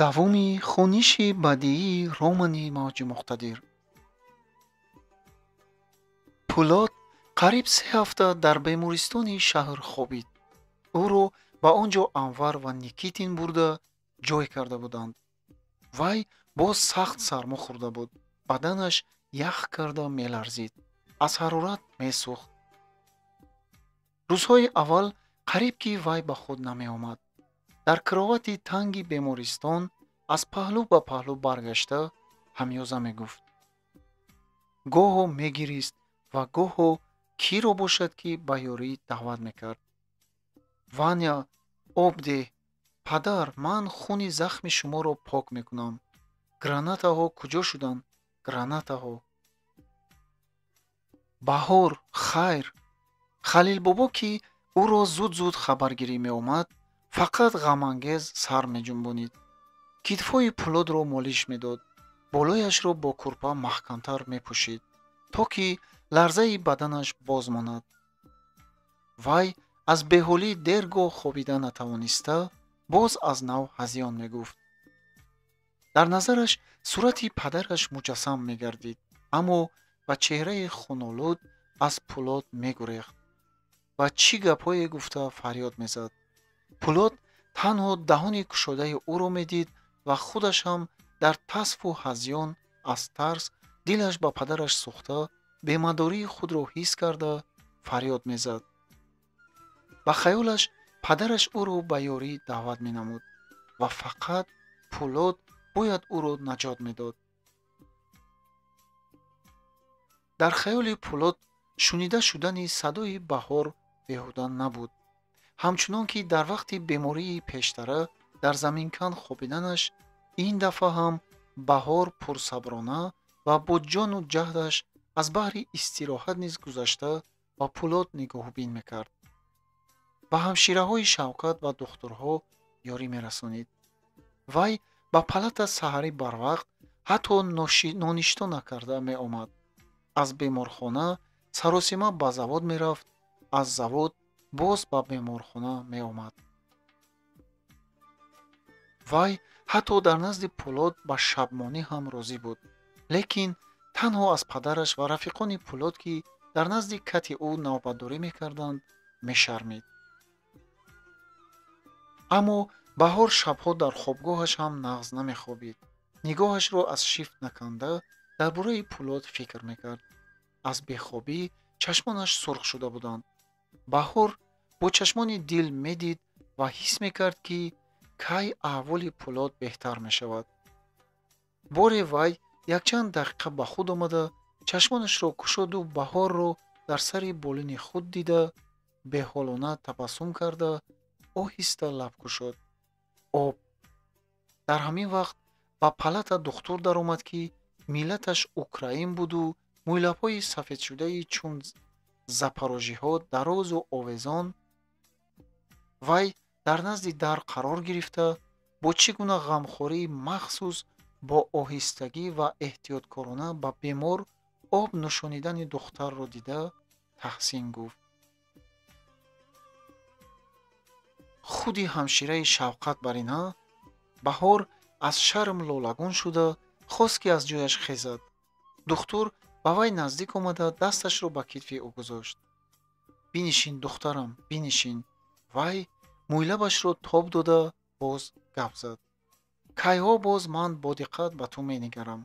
давоми хониши бадиии романи мавҷи муқтадир. Пӯлод қариб 3 ҳафта дар бемористони шаҳр хобид. ӯро ба он ҷо Анвар ва Никитин бурда ҷой карда буданд. Вай боз сахт сармо хӯрда буд. Баданаш ях карда меларзид. Аз ҳарорат месӯхт. рӯзҳои аввал қариб ки вай ба худ намеомад. дар кировати танги бемористон аз паҳлӯ ба паҳлӯ баргашта ҳамёза мегуфт. гоҳо мегирист ва гоҳо киро бошад ки ба ёрӣ даъват мекард. ваня, об деҳ. падар, ман хуни захми шуморо пок мекунам. гранатаҳо куҷо шуданд? гранатаҳо. баҳор, хайр. халилбобо ки ӯро зуд хабаргирӣ меомад, фақат ғамангез сар меҷунбонид. китфҳои Пӯлодро молиш медод. болояшро бо курпа маҳкамтар мепӯшид, то ки ларзаи баданаш боз монад. вай аз беҳолӣ дергоҳ хобида натавониста, боз аз нав ҳазён мегуфт. дар назараш сурати падараш муҷассам мегардид, аммо ба чеҳраи хунолуд аз Пӯлод мегурехт ва чӣ гапҳое гуфта фарёд мезад. Пӯлод танҳо даҳони кушодаи ӯро медид ва худаш ҳам дар тасфу ҳазён аз тарс дилаш ба падараш сӯхта, бемадории худро ҳис карда фарёд мезад. ба хаёлаш падараш ӯро ба ёрӣ даъват менамуд ва фақат Пӯлод бояд ӯро наҷот медод. дар хаёли Пӯлод шунида шудани садои баҳор беҳуда набуд. ҳамчунон ки дар вақти бемории пештара дар заминкан хобиданаш, ин дафъа ҳам баҳор пурсаброна ва бо ҷону ҷаҳдаш аз баҳри истироҳат низ гузашта ба Пӯлод нигоҳубин мекард. ба ҳамшираҳои Шавкат ва духтурҳо ёрӣ мерасонид. вай ба палата саҳарӣ барвақт, ҳатто ноништо накарда меомад. аз беморхона саросима ба завод мерафт, аз завод боз ба беморхона меомад. вай ҳатто дар назди Пӯлод ба шабмонӣ ҳам розӣ буд, лекин танҳо аз падараш ва рафиқони Пӯлод, ки дар назди кати ӯ навбатдорӣ мекарданд, мешармид. аммо баҳор шабҳо дар хобгоҳаш ҳам нағз намехобид. нигоҳашро аз шифт наканда дар бораи Пӯлод фикр мекард. аз бехобӣ чашмонаш сурх шуда буданд. баҳор бо чашмони дил медид ва ҳис мекард, ки кай аҳволи Пӯлод беҳтар мешавад. боре вай якчанд дақиқа ба худ омада, чашмонашро кушоду баҳорро дар сари болини худ дида, беҳолона табассум карда, оҳиста лаб кушод. об. дар ҳамин вақт ба палата духтур даромад, ки миллаташ украин буду мӯйлабҳои сафедшудаи чун запорожиҳо дарозу овезон. вай дар назди дар қарор гирифта, бо чӣ гуна ғамхории махсус бо оҳистагӣ ва эҳтиёткорона ба бемор об нӯшонидани духтарро дида таҳсин гуфт. худи ҳамшираи Шавқат бар ина, баҳор аз шарм лолагун шуда, хост ки аз ҷояш хезад. духтур ба вай наздик омада дасташро ба китфи ӯ гузошт. бинишин, духтарам, бинишин. вай мӯйлабашро тоб дода боз гап зад. кайҳо боз ман бо диққат ба ту менигарам.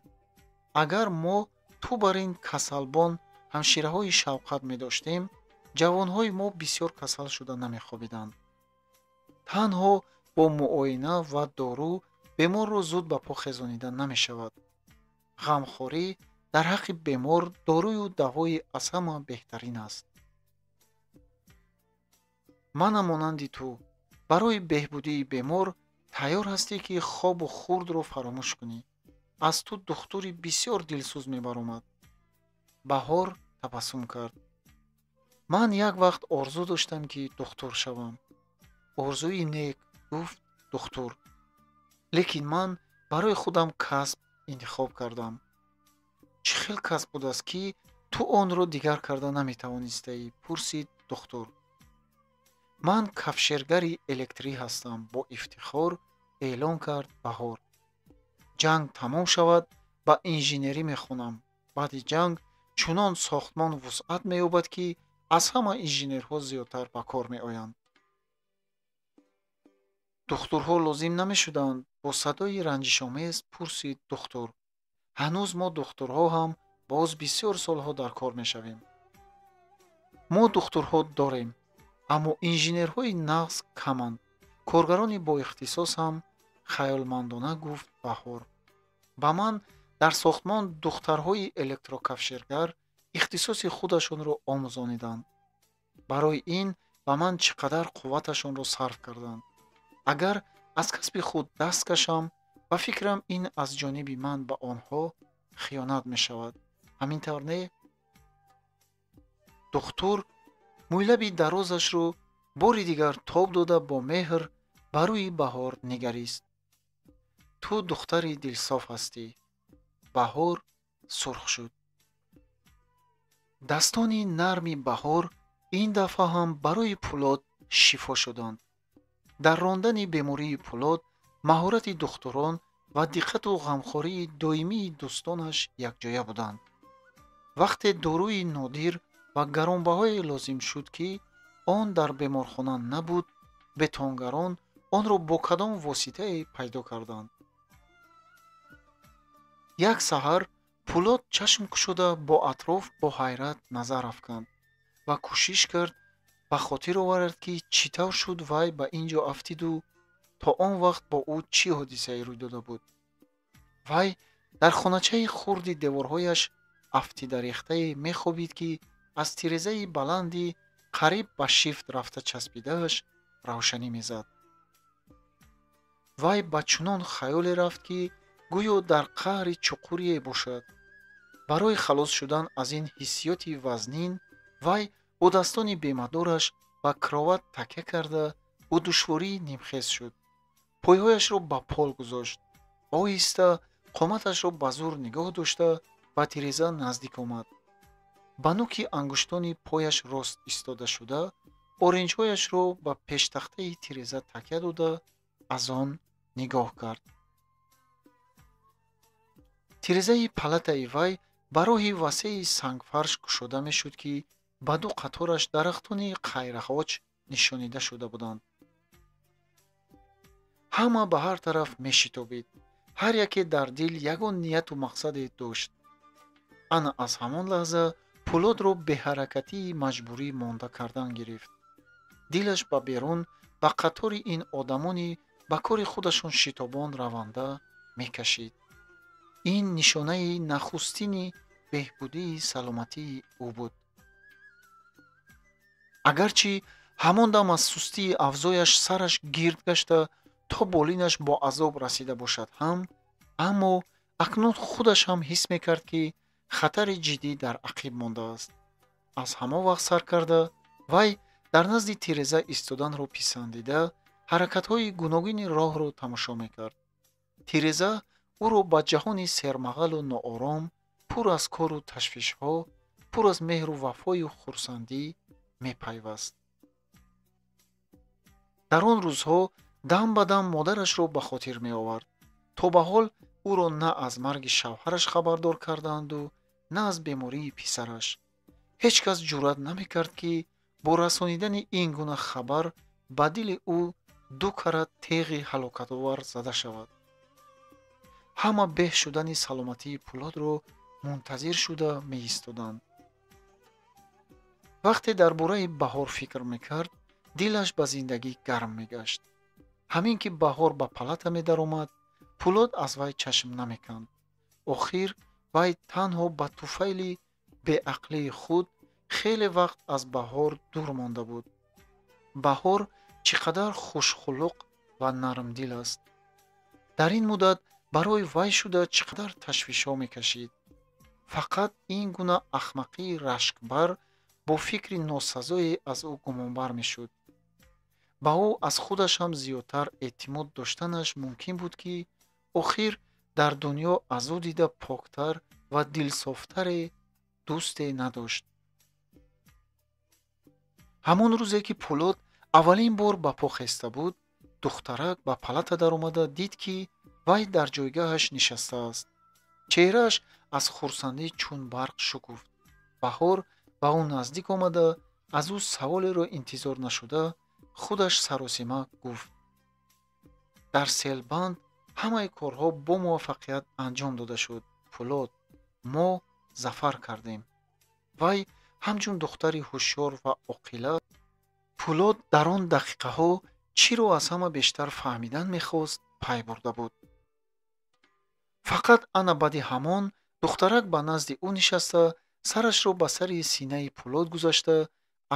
агар мо ту бар ин касалбон ҳамшираҳои Шавқат медоштем, ҷавонҳои мо бисёр касал шуда намехобиданд. танҳо бо муоина ва дору беморро зуд ба по хезонида намешавад. ғамхорӣ дар ҳаққи бемор дорую давои аз ҳама беҳтарин аст. манам монанди ту, барои беҳбудии бемор тайёр ҳастӣ, ки хобу хурдро фаромӯш кунӣ. аз ту духтури бисёр дилсӯз мебаромад. баҳор табассум кард. ман як вақт орзу доштам, ки духтур шавам. орзуи нек, гуфт духтур. лекин ман барои худам касб интихоб кардам. чӣ хел касб будааст, ки ту онро дигар карда наметавонистаӣ? пурсид духтур. ман кафшергари электрӣ ҳастам, бо ифтихор اعلان کرد بهار. جنگ تمام شود ба инженерӣ мехонам. баъди ҷанг чунон сохтмон вусъат меёбад ки аз ҳама инженерҳо зиёдтар ба кор меоянд. духтурҳо лозим намешуданд? Бо садои ранҷишомез пурсид духтур. ҳанӯз мо духтурҳо ҳам боз бисёр солҳо дар кор мешавем. мо духтурҳо дорем, аммо инженерҳои нағз каманд. коргарони боихтисос ҳам, хаёлмандона гуфт Баҳор. ба ман дар сохтмон духтарҳои электрокафширгар ихтисоси худашонро омӯзониданд. барои ин ба ман чӣ қадар қувваташонро сарф карданд. агар аз касби худ даст кашам, ба фикрам ин аз ҷониби ман ба онҳо хиёнат мешавад. ҳамин тавр не? духтур мӯйлаби дарозашро бори дигар тоб дода бо меҳр ба рӯи Баҳор нигарист. ту духтари дилсоф ҳастӣ. Баҳор сурх шуд. дастони нарми Баҳор ин дафъа ҳам барои Пулод шифо шуданд. дар рондани бемории Пулод маҳорати духтурон ва диққату ғамхории доимии дӯстонаш якҷоя буданд. вақте дорӯи нодир ва гаронбаҳое лозим шуд, ки он дар беморхона набуд, бетонгарон онро бо кадом воситае пайдо карданд. як саҳар Пулод чашм кушода бо атроф бо ҳайрат назар афканд ва кӯшиш кард ба хотир оварад, ки чӣ тавр шуд вай ба ин ҷо афтиду то он вақт бо ӯ чӣ ҳодисае рӯй дода буд. вай дар хоначаи хурди деворҳояш афтидарехтае мехобид, ки аз тирезаи баланди қариб ба шифт рафта часпидааш равшанӣ мезад. вай ба чунон хаёле рафт, ки гӯё дар қаъри чуқурие бошад. барои халос шудан аз ин ҳиссиёти вазнин, вай бодастони бемадораш ба кроват такя карда, бо душворӣ нимхез шуд. пойҳояшро ба пол гузошт. оҳиста қоматашро ба зур нигоҳ дошта ба тиреза наздик омад. ба нӯки ангуштони пояш рост истода шуда, оринҷҳояшро ба пештахтаи тиреза такя дода, аз он нигоҳ кард. тирезаи палатаи вай ба роҳи васеи сангфарш кушода мешуд, ки ба ду қатораш дарахтони қайрағоч нишонида шуда буданд. ҳама ба ҳар тараф мешитобид. ҳар яке дар дил ягон нияту мақсаде дошт. ана аз ҳамон лаҳза Пулодро беҳаракатии маҷбурӣ монда кардан гирифт. дилаш ба берун ба қатори ин одамони ба кори худашон шитобон раванда мекашид. ин нишонаи нахустини беҳбудии саломатии ӯ буд. агарчи ҳамон дам аз сустии авзояш сараш гирд гашта то болинаш бо азоб расида бошад ҳам, аммо акнун худаш ҳам ҳис мекард, ки хатари ҷиддӣ дар ақиб мондааст. аз ҳамон вақт сар карда, вай дар назди тиреза истоданро писандида, ҳаракатҳои гуногуни роҳро тамошо мекард. тиреза ӯро ба ҷаҳони сермағалу ноором, пур аз кору ташвишҳо, пур аз меҳру вафою хурсандӣ мепайваст. дар он рӯзҳо дам ба дам модарашро ба хотир меовард. то ба ҳол ӯро на аз марги шавҳараш хабардор кардаанду на аз бемории писараш. ҳеҷ кас ҷуръат намекард, ки бо расонидани ин гуна хабар ба дили ӯ ду карат теғи ҳалокатовар зада шавад. ҳама беҳ шудани саломатии Пулодро мунтазир шуда меистоданд. вақте дар бораи Баҳор фикр мекард, дилаш ба зиндагӣ гарм мегашт. ҳамин ки Баҳор ба палата медаромад, Пулод аз вай чашм намеканд. охир вай танҳо ба туфайли беақлии худ хеле вақт аз Баҳор дур монда буд. Баҳор чӣ қадар хушхулуқ ва нармдил аст. дар ин муддат барои вай шуда чӣ қадар ташвишҳо мекашид. фақат ин гуна ахмақии рашкбар бо фикри носазое аз ӯ гумонбар мешуд. ба ӯ аз худаш ҳам зиёдтар эътимод доштанаш мумкин буд, ки охир дар дунё аз ӯ дида поктар ва дилсофтаре дӯсте надошт. ҳамон рӯзе ки Пулод аввалин бор ба по хеста буд, духтарак ба палата даромада дид, ки вай дар ҷойгоҳаш нишастааст. чеҳрааш аз хурсандӣ чун барқ шукуфт. баҳор ба ӯ наздик омада, аз ӯ саволеро интизор нашуда, худаш саросима гуфт: дар селбанд ҳамаи корҳо бо муваффақият анҷом дода шуд. Пулод, мо зафар кардем. вай ҳамчун духтари ҳушёр ва оқила, Пулод дар он дақиқаҳо чиро аз ҳама бештар фаҳмидан мехост, пай бурда буд. фақат ана баъди ҳамон духтарак ба назди ӯ нишаста, сарашро ба сари синаи Пулод гузашта,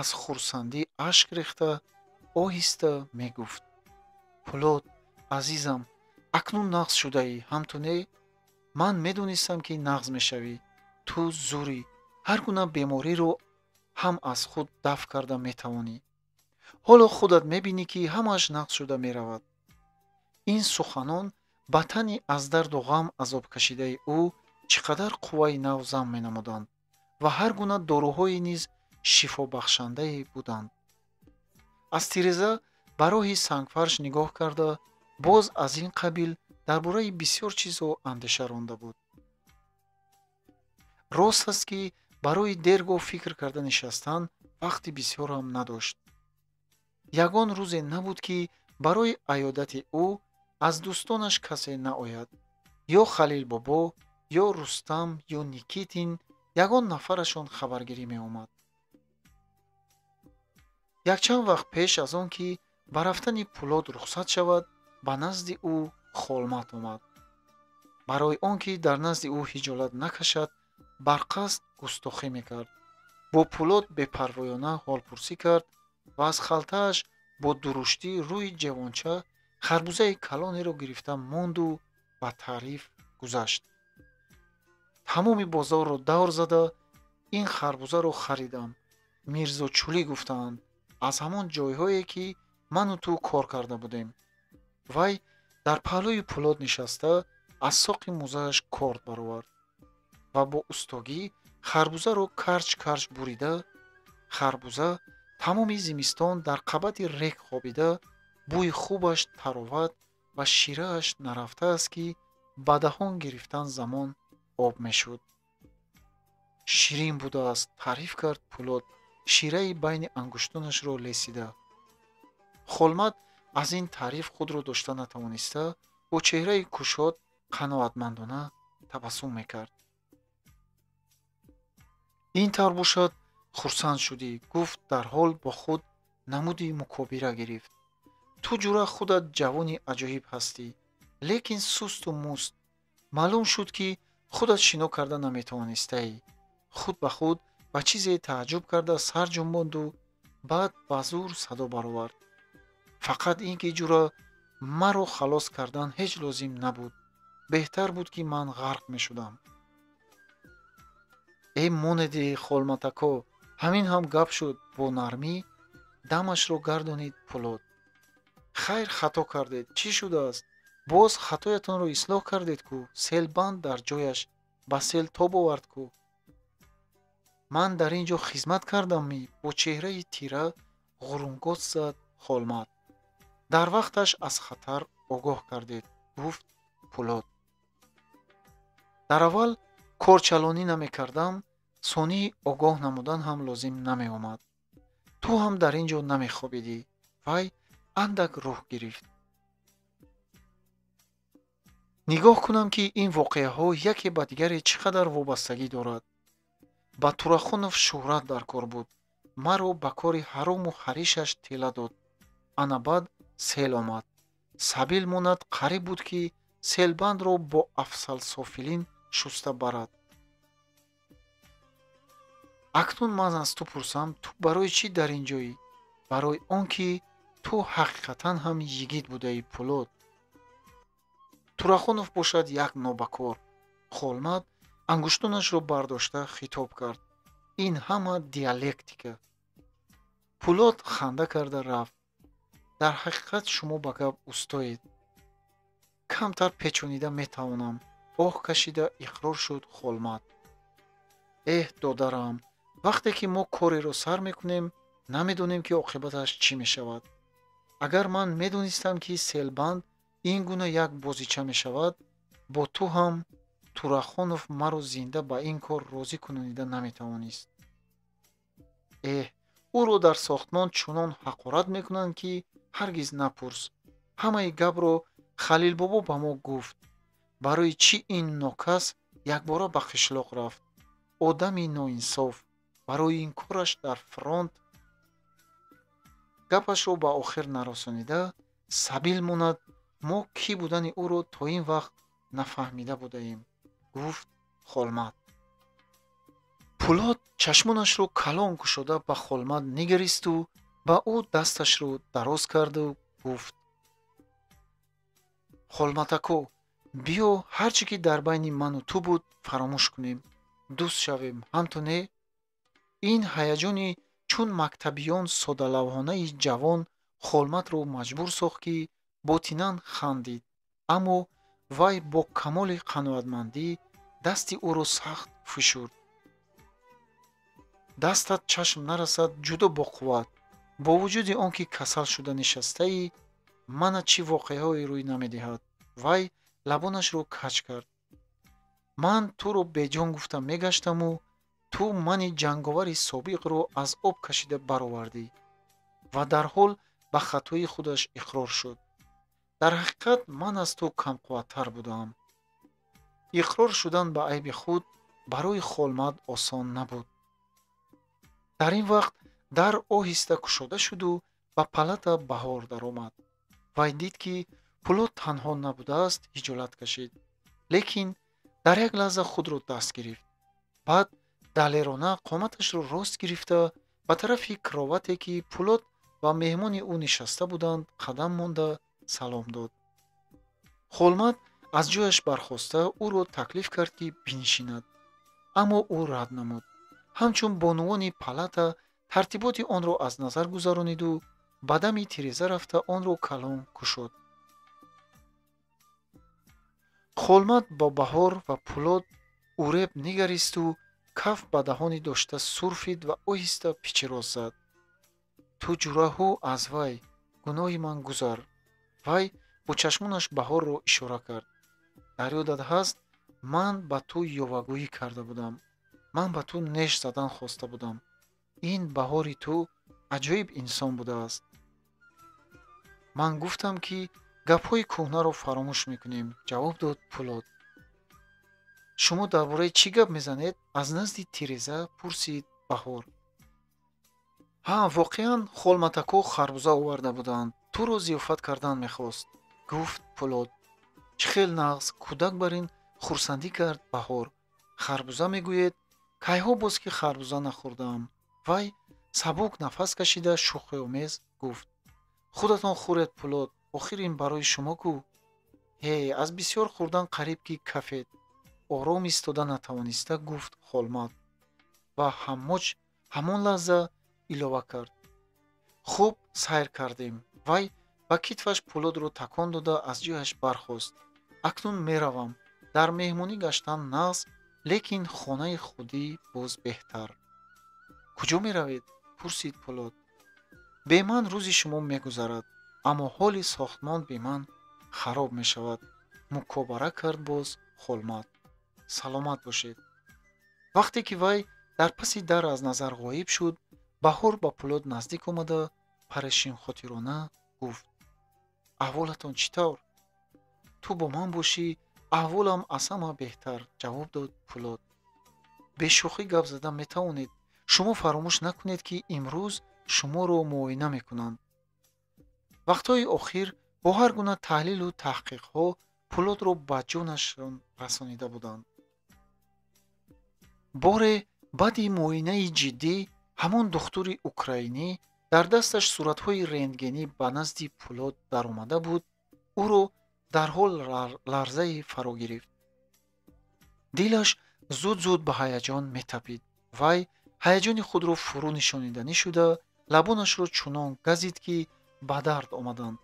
аз хурсандӣ ашк рехта, оҳиста мегуфт: Пулод, азизам, акнун нағз шудаӣ, ҳамту не? ман медонистам, ки нағз мешавӣ. ту зӯрӣ, ҳар гуна бемориро ҳам аз худ дафъ карда метавонӣ. ҳоло худат мебинӣ, ки ҳамааш нағз шуда меравад. ин суханон ба тани аз дарду ғам азоб кашидаи ӯ чӣ қадар қувваи нав зам менамуданд ва ҳар гуна доруҳое низ шифобахшандае буданд. аз тиреза ба роҳи сангфарш нигоҳ карда, боз аз ин қабил дар бораи бисёр чизҳо андеша ронда буд. рост аст, ки барои дергоҳ фикр карда нишастан вақти бисёрам надошт. ягон рӯзе набуд, ки барои аёдати ӯ аз дӯстонаш касе наояд. ё Халил бобо, ё Рустам, ё Никитин, ягон нафарашон хабаргирӣ меомад. якчанд вақт пеш аз он ки ба рафтани Пулод рухсат шавад, ба назди ӯ Холмат омад. барои он ки дар назди ӯ ҳиҷолат накашад, барқасд густохӣ мекард. бо Пулод бепарвоёна ҳолпурсӣ кард ва аз халтааш бо дуруштӣ рӯи ҷавонча харбузаи калонеро гирифта монду ба таъриф гузашт. тамоми бозорро давр зада, ин харбузаро харидам. Мирзочӯлӣ гуфтаанд, аз ҳамон ҷойҳое, ки ману ту кор карда будем. вай дар паҳлӯи Пулод нишаста, аз соқи мӯзааш корд баровард ва бо устогӣ харбузаро карч карч бурида, харбуза тамоми зимистон дар қабати рек хобида, бӯи хубаш тароват ва ширааш нарафтааст, ки ба даҳон гирифтан замон об мешуд. ширин будааст, таъриф кард Пулод, шираи байни ангуштонашро лесида. Холмат аз ин таъриф худро дошта натавониста, бо чеҳраи кушод қаноатмандона табассум мекард. ин тавр бошад, хурсанд шудӣ, гуфт дар ҳол бо худ намуди мукобира гирифт. ту ҷура худат ҷавони аҷоиб ҳастӣ, лекин сусту муст. маълум шуд, ки худат шино карда наметавонистаӣ. худ ба худ ба чизе тааҷҷуб карда сар ҷунбонду, баъд ба зур садо баровард: фақат ин ки ҷура маро халос кардан ҳеҷ лозим набуд. беҳтар буд, ки ман ғарқ мешудам. «Э монеди Холматако, ҳамин ҳам гап шуд», бо нармӣ дамашро гардонид Пулод. «Хайр, хато кардед. Чӣ шудааст? боз хатоятонро ислоҳ кардед кӯ? Селбанд дар ҷояш ба сел тоб овард кӯ? ман дар ин ҷо хизмат кардамми?» бо чеҳраи тира ғурунгот зад Холмат. «Дар вақташ аз хатар огоҳ кардед», гуфт Пулод. «Дар аввал корчалонӣ намекардам, сонии огоҳ намудан ҳам лозим намеомад. ту ҳам дар ин ҷо намехобидӣ». Вай андак рӯҳ гирифт. нигоҳ кунам, ки ин воқеаҳо яке ба дигаре чӣ қадар вобастагӣ дорад. ба Турахонов шӯҳрат дар кор буд. маро ба кори ҳарому ҳаришаш тела дод. ана баъд сел омад. сабил монад қариб буд, ки селбандро бо афсалсофилин шуста барад. акнун ман аз ту пурсам, ту барои чӣ дар ин ҷоӣ? барои он ки ту ҳақиқатан ҳам йигит будаӣ, Пулод. Турахонов бошад як нобакор. Холмат ангуштонашро бардошта хитоб кард. ин ҳама диалектика. Пулод ханда карда рафт. дар ҳақиқат шумо ба гап устоед. камтар печонида метавонам. оҳ кашида иқрор шуд Холмат. эҳ додарам, вақте ки мо кореро сар мекунем, намедонем ки оқибаташ чӣ мешавад. агар ман медонистам ки селбанд ин гуна як бозича мешавад, бо ту ҳам Турахонов маро зинда ба ин кор розӣ кунонида наметавонист. ӯро дар сохтмон чунон ҳақорат мекунанд ки ҳаргиз напурс. ҳамаи гапро Халилбобо ба мо гуфт. барои чӣ ин нокас якбора ба қишлоқ рафт? одами ноинсоф. барои ин кораш дар фронт. гапашро ба охир нарасонида сабил монад, мо кӣ будани ӯро то ин вақт нафаҳмида будаем, гуфт Холмат. Пулот чашмонашро калон кушода ба Холмат нигаристу ба ӯ дасташро дароз карду гуфт: Холматако, биё ҳар чӣ ки дар байни ману ту буд фаромӯш кунем, дӯст шавем, ҳамто не? ин ҳаяҷони чун мактабиён содалавҳонаи ҷавон Холматро маҷбур сохт ки ботинан хандид, аммо вай бо камоли қаноатмандӣ дасти ӯро сахт фушурд. дастат чашм нарасад ҷудо бо қувват. бо вуҷуди он ки касал шуда нишастаӣ, мана чӣ воқеаҳое рӯй намедиҳад? вай лабонашро кач кард. ман туро беҷон гуфта мегаштаму ту мани ҷанговари собиқро аз об кашида баровардӣ. ва дар ҳол ба хатои худаш иқрор шуд. дар ҳақиқат ман аз ту камқувваттар будам. иқрор шудан ба айби худ барои Холмат осон набуд. дар ин вақт дар оҳиста кушода шуду ба палата Баҳор даромад. вай дид ки Пулот танҳо набудааст, ҳиҷолат кашид. лекин дар як лаҳза худро даст гирифт. баъд далерона қоматашро рост гирифта ба тарафи кровате ки Пулот ва меҳмони ӯ нишаста буданд қадам монда салом дод. Холмат аз ҷояш бархоста ӯро таклиф кард ки бинишинад. аммо ӯ рад намуд. ҳамчун бонувони палата тартиботи онро аз назар гузарониду ба дами тиреза рафта онро калон кушод. Холмат бо Баҳор ва Пулот уреб нигаристу каф ба даҳони дошта сурфид ва оҳиста пичироз зад. ту ҷураҳу аз вай, гуноҳи ман гузар. вай бо чашмонаш Баҳорро ишора кард. дар ёдат ҳаст, ман ба ту ёвагӯӣ карда будам. ман ба ту неш задан хоста будам. ин Баҳори ту аҷоиб инсон будааст. ман гуфтам ки гапҳои кӯҳнаро фаромӯш мекунем, ҷавоб дод Пулот. шумо дар бораи чӣ гап мезанед? аз назди тиреза пурсид Баҳор. воқеан Холматако харбуза оварда буданд. туро зиёфат кардан мехост, гуфт Пулот. чӣ хел нағз? кӯдак бар ин хурсандӣ кард Баҳор. харбуза мегӯед? кайҳо боз ки харбуза нахӯрдаам. вай сабук нафас кашида шӯхиомез гуфт. худатон хӯред Пулот, охир ин барои шумо кӯ? аз бисёр хӯрдан қариб ки кафед. ором истода натавониста гуфт Холмат. ва ҳамон лаҳза илова кард. хуб, сайр кардем. вай ба китфаш Пулотро такон дода аз ҷояш бархост. акнун меравам. дар меҳмонӣ гаштан нағз, лекин хонаи худӣ боз беҳтар. куҷо меравед? пурсид Пулот. бе ман рӯзи шумо мегузарад, аммо ҳоли сохтмон бе ман хароб мешавад, мукобара кард боз Холмат. саломат бошед. вақте ки вай дар паси дар аз назар ғоиб шуд, Баҳор ба Пулот наздик омада парешинхотирона гуфт. аҳволатон чӣ тавр? ту бо ман бошӣ, аҳволам аз ҳама беҳтар, ҷавоб дод Пулот. бешӯхӣ гап зада метавонед. шумо фаромӯш накунед ки имрӯз шуморо муоина мекунанд. вақтҳои охир бо ҳар гуна таҳлилу таҳқиқҳо Пулотро ба ҷонашон расонида буданд. боре баъди муоинаи ҷиддӣ ҳамон духтури украинӣ дар дасташ суратҳои рентгенӣ ба назди Пулот даромада буд. ӯро дар ҳол ларзае фаро гирифт. дилаш зуд ба ҳаяҷон метапид. вай ҳаяҷони худро фурӯ нишониданӣ шуда лабонашро чунон газид ки ба дард омаданд.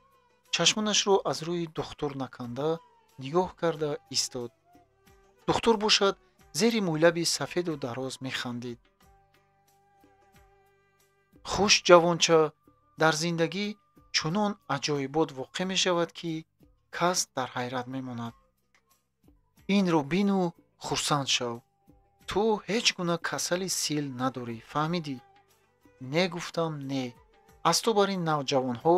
чашмонашро аз рӯи духтур наканда нигоҳ карда истод. духтур бошад зери мӯйлаби сафеду дароз механдид. хуш ҷавонча, дар зиндагӣ чунон аҷоибот воқеъ мешавад, ки кас дар ҳайрат мемонад. инро бину хурсанд шав. Ту ҳеҷ гуна касали сил надорӣ, фаҳмидӣ? Не гуфтам не. Аз ту бар ин навҷавонҳо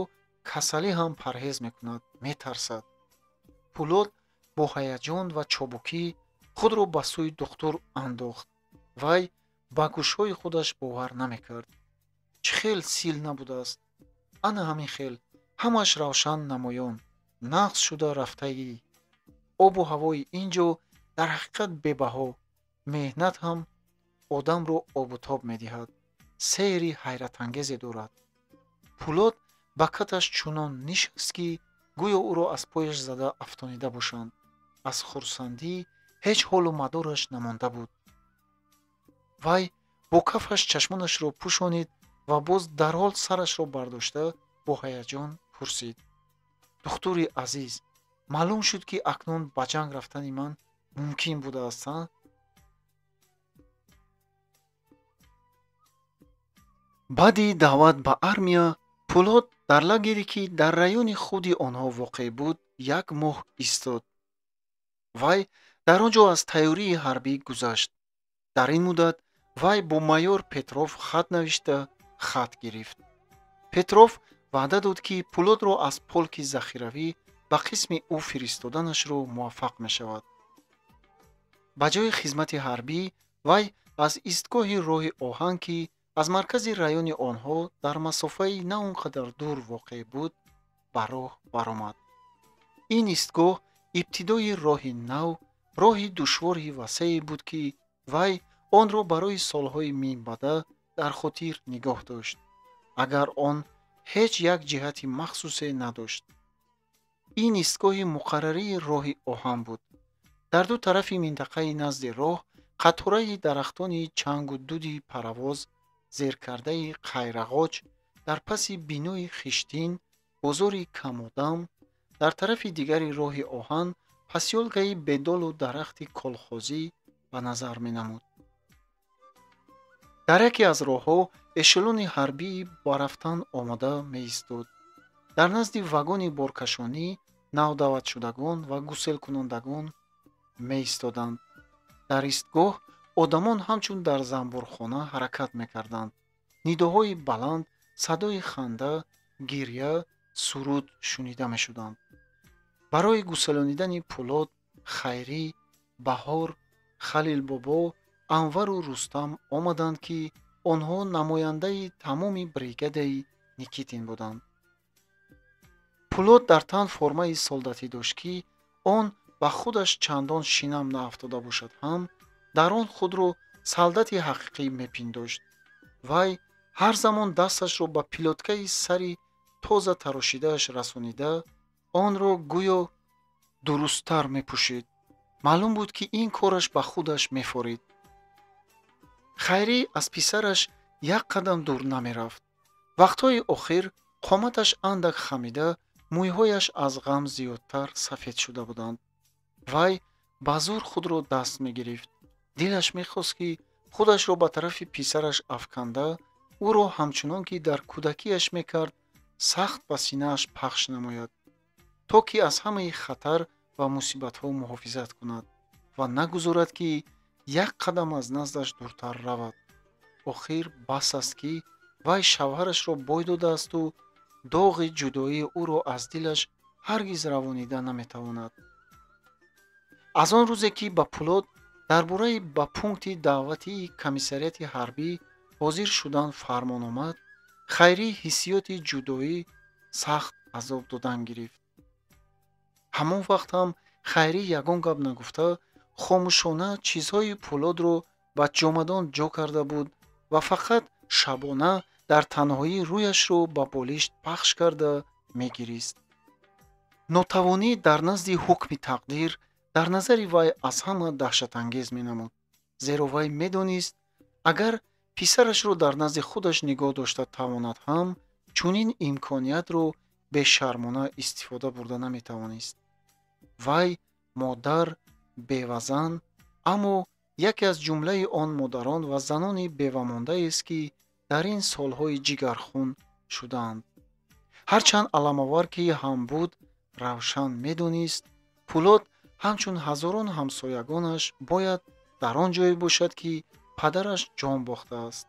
касалӣ ҳам парҳез мекунад, метарсад. Пулот бо ҳаяҷон ва чобукӣ худро ба сӯи духтур андохт. Вай ба гӯшҳои худаш бовар намекард. Чӣ хел сил набудааст? ана ҳамин хел, ҳамаш равшан намоён, нағз шуда рафтагӣ. обу ҳавои ин ҷо дар ҳақиқат бебаҳо. меҳнат ҳам одамро обутоб медиҳад. сейри ҳайратангезе дорад. пулот ба каташ чунон нишаст, ки гӯё ӯро аз пояш зада афтонида бошанд. аз хурсандӣ ҳеҷ ҳолу мадораш намонда буд. вай бо кафаш чашмонашро пӯшонид ва боз дарҳол сарашро бардошта бо ҳаяҷон пурсид: духтури азиз, маълум шуд, ки акнун ба ҷанг рафтани ман мумкин будааст? баъди даъват ба армия, Пулот дар лагере, ки дар райони худи онҳо воқеъ буд, 1 моҳ истод. вай дар он ҷо аз тайёрии ҳарбӣ гузашт. дар ин муддат вай бо майёр Петров хат навишта, хат гирифт. Петров ваъда дод, ки Пулотро аз полки захиравӣ ба қисми ӯ фиристоданашро муваффақ мешавад. ба ҷои хизмати ҳарбӣ вай аз истгоҳи роҳи оҳан, ки аз маркази райони онҳо дар масофаи на он қадар дур воқеъ буд, ба роҳ баромад. ин истгоҳ ибтидои роҳи нав, роҳи душвори васеъе буд, ки вай онро барои солҳои минбаъда дар хотир нигоҳ дошт, агар он ҳеҷ як ҷиҳати махсусе надошт. ин истгоҳи муқаррарии роҳи оҳан буд. дар ду тарафи минтақаи назди роҳ қатораи дарахтони чангу дуди паравоз, зеркардаи қайрағоч, дар паси бинои хиштин, бозори камодам, дар тарафи дигари роҳи оҳан пасёлкаи бедолу дарахти колхозӣ ба назар менамуд. дар яке аз роҳҳо эшелони ҳарбӣ ба рафтан омода меистод. дар назди вагони боркашонӣ навдаватшудагон ва гуселкунандагон меистоданд. дар истгоҳ одамон ҳамчун дар занборхона ҳаракат мекарданд. нидоҳои баланд, садои ханда, гирья, суруд шунида мешуданд. барои гусалонидани Пулот, Хайрӣ, Баҳор, Халилбобо, Анвару Рустам омаданд, ки онҳо намояндаи тамоми бригадаи Никитин буданд. Пулот дар тан формаи солдатӣ дошт, ки он ба худаш чандон шинам наафтода бошад ҳам, дар он худро солдати ҳақиқӣ мепиндошт. вай ҳар замон дасташро ба пилоткаи сари тоза тарошидааш расонида, онро гӯё дурусттар мепӯшид. маълум буд, ки ин кораш ба худаш мефорид. Хайрӣ аз писараш як қадам дур намерафт. вақтҳои охир қоматаш андак хамида, мӯйҳояш аз ғам зиёдтар сафед шуда буданд. вай ба зур худро даст мегирифт. дилаш мехост, ки худашро ба тарафи писараш афканда, ӯро ҳамчунон, ки дар кӯдакиаш мекард, сахт ба синааш пахш намояд, то ки аз ҳамаи хатар ва мусибатҳо муҳофизат кунад ва нагузорад, ки як қадам аз наздаш дуртар равад. охир бас аст, ки вай шавҳарашро бой додаасту доғи ҷудоии ӯро аз дилаш ҳаргиз равонида наметавонад. аз он рӯзе, ки ба Пулот дар бораи ба пункти даъватии комиссарияти ҳарбӣ ҳозир шудан фармон омад, Хайрӣ ҳиссиёти ҷудоӣ сахт азоб додан гирифт. ҳамон вақт ҳам Хайрӣ ягон гап нагуфта, хомӯшона чизҳои Пулотро ба ҷомадон ҷо карда буд ва фақат шабона дар танҳоӣ рӯяшро ба болишт пахш карда мегирист. нотавонӣ дар назди ҳукми тақдир дар назари вай аз ҳама даҳшатангез менамуд, зеро вай медонист, агар писарашро дар назди худаш нигоҳ дошта тавонад ҳам, чунин имкониятро бешармона истифода бурда наметавонист. вай модар, бевазан, аммо яке аз ҷумлаи он модарон ва занони бевамондаест, ки дар ин солҳои ҷигархун шудаанд. ҳарчанд аламовар ки ҳам буд, равшан медонист, Пулот ҳамчун ҳазорон ҳамсоягонаш бояд дар он ҷое бошад, ки падараш ҷон бохтааст.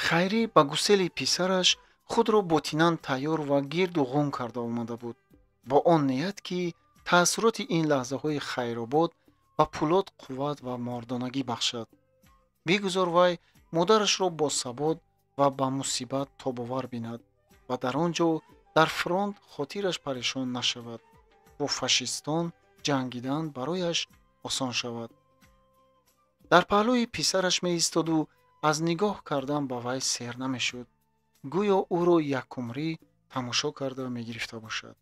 Хайрӣ ба гусели писараш худро ботинан тайёр ва гирду ғун карда омада буд, бо он ният, ки таассуроти ин лаҳзаҳои хайробод ба Пулот қувват ва мардонагӣ бахшад. Бигузор вай модарашро бо сабот ва ба мусибат тобовар бинад ва дар он ҷо дар фронт хотираш парешон нашавад, бо фашистон ҷангидан барояш осон шавад. дар паҳлӯи писараш меистоду аз нигоҳ кардан ба вай сер намешуд, гӯё ӯро якумрӣ тамошо карда мегирифта бошад.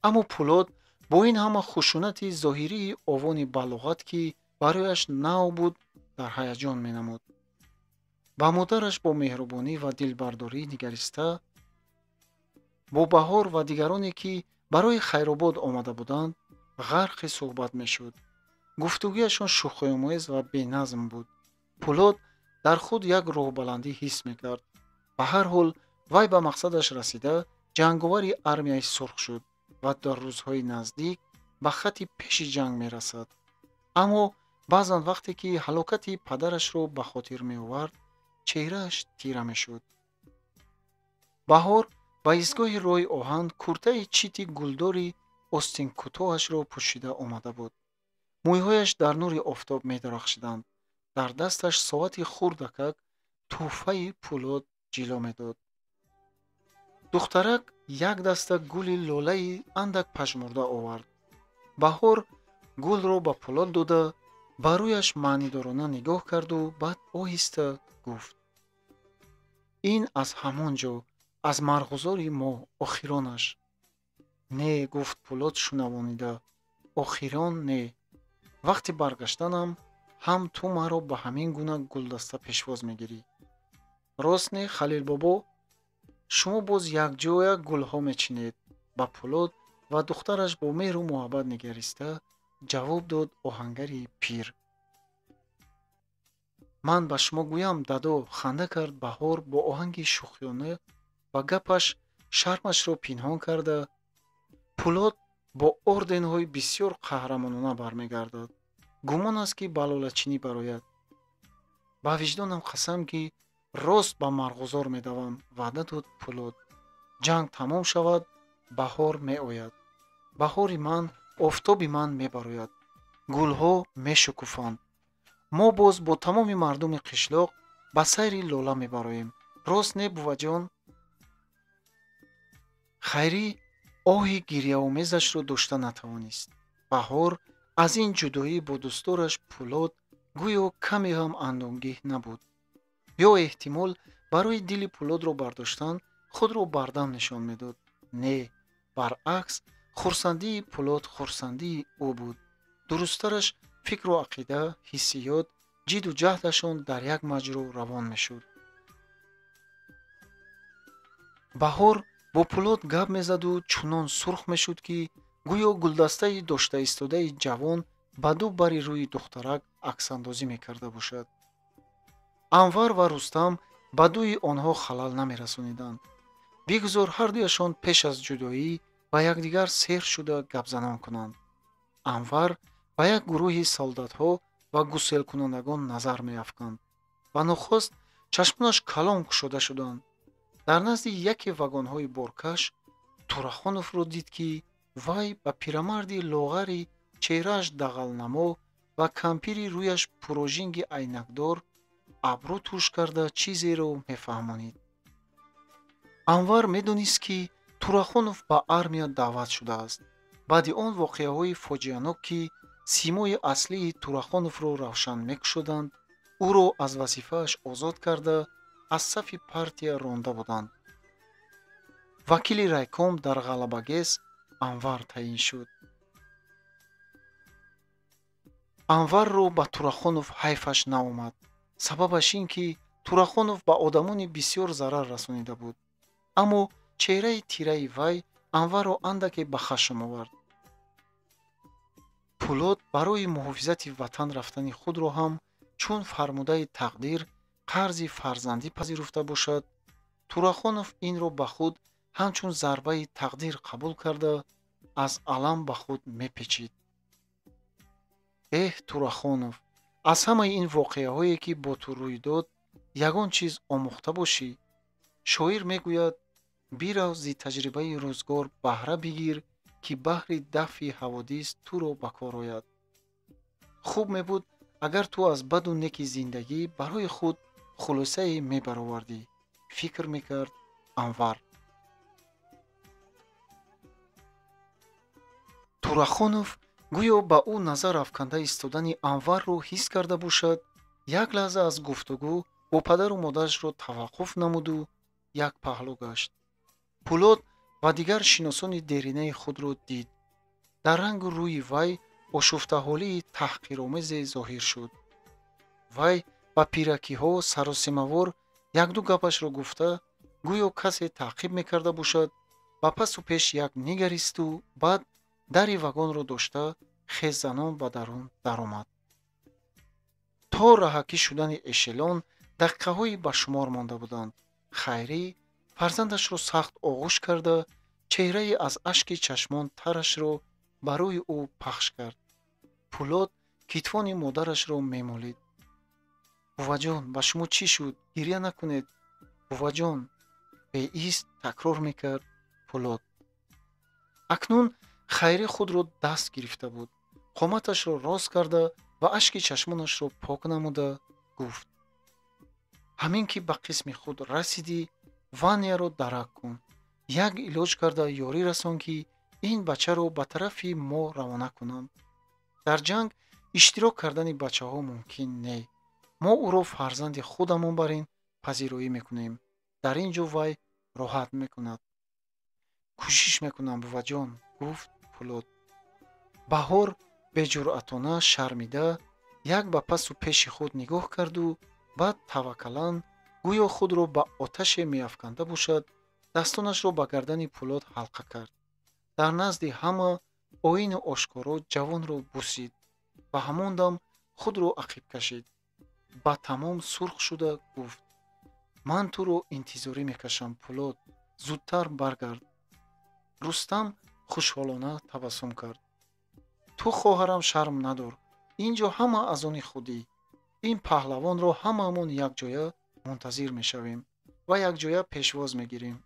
аммо Пулот бо ин ҳама хушунати зоҳирии овони балоғат, ки барояш нав буд, дар ҳаяҷон менамуд. ба модараш бо меҳрубонӣ ва дилбардорӣ нигариста, бо Баҳор ва дигароне, ки барои хайробод омада буданд, ғарқи суҳбат мешуд. гуфтугӯяшон шӯхиомӯз ва беназм буд. Пулот дар худ як роҳбаландӣ ҳис мекард. ба ҳар ҳол вай ба мақсадаш расида, ҷанговари армияи сурх шуд ва дар рӯзҳои наздик ба хати пеши ҷанг мерасад. аммо баъзан вақте ки ҳалокати падарашро ба хотир меовард, чеҳрааш тира мешуд. Баҳор ба истгоҳи роҳи оҳан куртаи чити гулдори остинкӯтоҳашро пӯшида омада буд. мӯйҳояш дар нури офтоб медарахшиданд. дар дасташ соати хурдакак тӯҳфаи Пулот ҷило медод. духтарак як даста гули лолаи андак пажмурда овард. Баҳор гулро ба Пулот дода, ба рӯяш маънидорона нигоҳ карду баъд оҳиста гуфт: ин аз ҳамон ҷо, аз марғузори мо, охиронаш. Не, гуфт Пулот шунавонида, охирон не. вақти баргаштанам ҳам ту маро ба ҳамин гуна гулдаста пешвоз мегирӣ. рост не, Халил бобо? шумо боз якҷоя гулҳо мечинед. Ба Пулот ва духтараш бо меҳру муҳаббат нигариста ҷавоб дод оҳангари пир. ман ба шумо гӯям, дадо, ханда кард Баҳор бо оҳанги шӯхиёна ва гапаш шармашро пинҳон карда. Пулот бо орденҳои бисёр қаҳрамонона бармегардад. гумон аст, ки ба лолачинӣ барояд. ба виҷдонам қасам, ки рост ба марғузор медавам, ваъда дод Пулот. ҷанг тамом шавад, баҳор меояд. баҳори ман, офтоби ман мебарояд. гулҳо мешукуфанд. мо боз бо тамоми мардуми қишлоқ ба сайри лола мебароем. рост не, буваҷон? Хайрӣ оҳи гирьяомезашро дошта натавонист. Баҳор аз ин ҷудоӣ бо дӯстдораш Пулот гӯё каме ҳам андомгеҳ набуд. ё эҳтимол барои дили Пулотро бардоштан худро бардам нишон медод. Не, баръакс, хурсандии Пулот хурсандии ӯ буд. дурусттараш фикру ақида, ҳиссиёт, ҷидду ҷаҳдашон дар як маҷро равон мешуд. Баҳор бо Пулот гап мезаду чунон сурх мешуд, ки гӯё гулдастаи доштаистодаи ҷавон ба ду бари рӯи духтарак аксандозӣ мекарда бошад. Анвар ва Рустам ба дӯи онҳо халал намерасониданд. бигузор ҳардуяшон пеш аз ҷудоӣ ба якдигар сеҳр шуда гапзанон кунанд. Анвар ба як гурӯҳи солдатҳо ва гуселкунандагон назар меафканд. ба нохост чашмонаш калон кушода шуданд. дар назди яке вагонҳои боркаш Турахоновро дид, ки вай ба пирамарди лоғари чеҳрааш дағалнамо ва кампири рӯяш пурожинги айнакдор абрӯ туш карда чизеро мефаҳмонид. Анвар медонист, ки Турахонов ба армия даъват шудааст. баъди он воқеаҳои фоҷианок, ки симои аслии Турахоновро равшан мекушоданд, ӯро аз вазифааш озод карда аз сафи партия ронда буданд. вакили райком дар Ғалабагес Анвар таъин шуд. Анварро ба Турахонов ҳайфаш наомад. сабабаш ин, ки Турахонов ба одамони бисёр зарар расонида буд. аммо чеҳраи тираи вай Анварро андаке ба хашм овард. Пулот барои муҳофизати ватан рафтани худро ҳам чун фармудаи тақдир қарзи фарзандӣ пазируфта бошад, турахонов инро ба худ ҳамчун зарбаи тақдир қабул карда, аз алам ба худ мепечид. Турахонов, аз ҳамаи ин воқеаҳое ки бо ту рӯй дод, ягон чиз омӯхта бошӣ. Шоир мегӯяд: бирав зи таҷрибаи рӯзгор баҳра бигир, ки баҳри дафъи ҳаводис туро ба кор ояд. хуб мебуд агар ту аз баду неки зиндагӣ барои худ хулосае мебаровардӣ, фикр мекард Анвар. турахонов гӯё ба ӯ назар афканда истодани Анварро ҳис карда бошад, як лаҳза аз гуфтугӯ бо падару модарашро таваққуф намуду як паҳлӯ гашт. Пулод ва дигар шиносони деринаи худро дид. дар рангу рӯи вай ошуфтаҳолии таҳқиромезе зоҳир шуд. вай ба пиракиҳо саросемавор якду гапашро гуфта, гӯё касе таъқиб мекарда бошад, ба пасу пеш як нигаристу баъд дари вагонро дошта хеззанон ба дарун даромад. то раҳакӣ шудани эшелон дақиқаҳои ба шумор монда буданд. Хайрӣ фарзандашро сахт оғӯш карда, чеҳраи аз ашки чашмон тарашро ба рӯи ӯ пахш кард. Пулод китфони модарашро мемолид. буваҷон, ба шумо чӣ шуд? гирья накунед. буваҷон, беист такрор мекард Пулод. акнун Хайрӣ худро даст гирифта буд. қоматашро рост карда ва ашки чашмонашро пок намуда гуфт: ҳамин ки ба қисми худ расидӣ, Ваняро дарак кун. як илоҷ карда ёрӣ расон, ки ин бачаро ба тарафи мо равона кунанд. дар ҷанг иштирок кардани бачаҳо мумкин не. мо ӯро фарзанди худамон барин пазироӣ мекунем. дар ин ҷо вай роҳат мекунад. кӯшиш мекунам, буваҷон, гуфт Пулод. Баҳор беҷуръатона шармида як ба пасу пеши худ нигоҳ карду баъд таваккалан, гӯё худро ба оташе меафканда бошад, дастонашро ба гардани Пулод ҳалқа кард. дар назди ҳама оину ошкоро ҷавонро бусид ва ҳамон дам худро ақиб кашид. ба тамом сурх шуда гуфт: ман туро интизорӣ мекашам, Пулод, зудтар баргард. Рустам хушҳолона табассум кард. ту, хоҳарам, шарм надор. ин ҷо ҳама аз они худӣ. ин паҳлавонро ҳамаамон якҷоя мунтазир мешавем ва якҷоя пешвоз мегирем.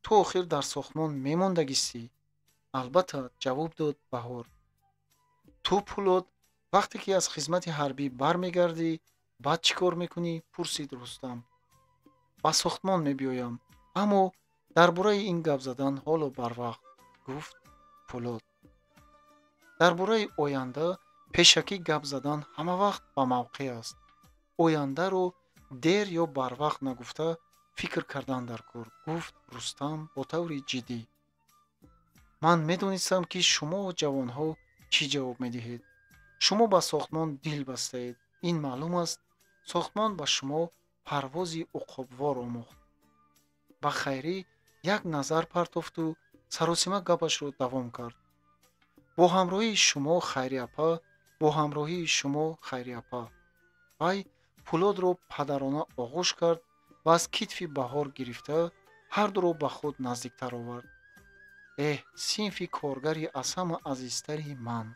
ту охир дар сохтмон мемондагистӣ? албатта, ҷавоб дод Баҳор. ту, Пулод, вақте ки аз хизмати ҳарбӣ бармегардӣ, баъд чӣ кор мекунӣ? Пурсид Рустам. ба сохтмон мебиёям, аммо дар бораи ин гап задан ҳоло барвақт, гуфт Пулод. дар бораи оянда пешакӣ гап задан ҳамавақт ба мавқеъ аст. ояндаро дер ё барвақт нагуфта фикр кардан дар кор, гуфт Рустам бо таври ҷиддӣ. ман медонистам, ки шумо ҷавонҳо чӣ ҷавоб медиҳед. шумо ба сохтмон дил бастаед. ин маълум аст, сохтмон ба шумо парвози уқобвор омӯхт. ба Хайрӣ як назар партофту саросима гапашро давом кард. бо ҳамроҳии шумо, Хайриапа, бо ҳамроҳии шумо, Хайриапа. вай Пулодро падарона оғӯш кард ва аз китфи Баҳор гирифта ҳардуро ба худ наздиктар овард. синфи коргари аз ҳама азизтари ман.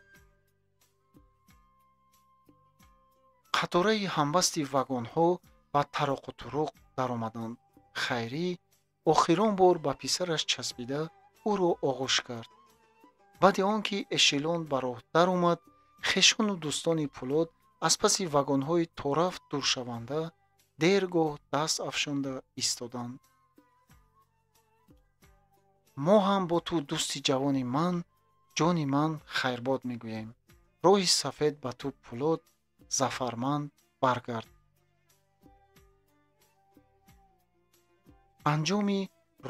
қатораи ҳамбасти вагонҳо ба тароқу туруқ даромаданд. Хайрӣ охирон бор ба писараш часпида ӯро оғӯш кард. баъди он ки эшелон ба роҳ даромад, хешону дӯстони Пулод аз паси вагонҳои торафт дуршаванда дергоҳ даст афшонда истоданд. мо ҳам бо ту, дӯсти ҷавони ман, ҷони ман, хайрбод мегӯем. роҳи сафед ба ту, Пулод, зафарманд баргард. анҷоми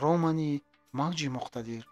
романи мавҷи муқтадир.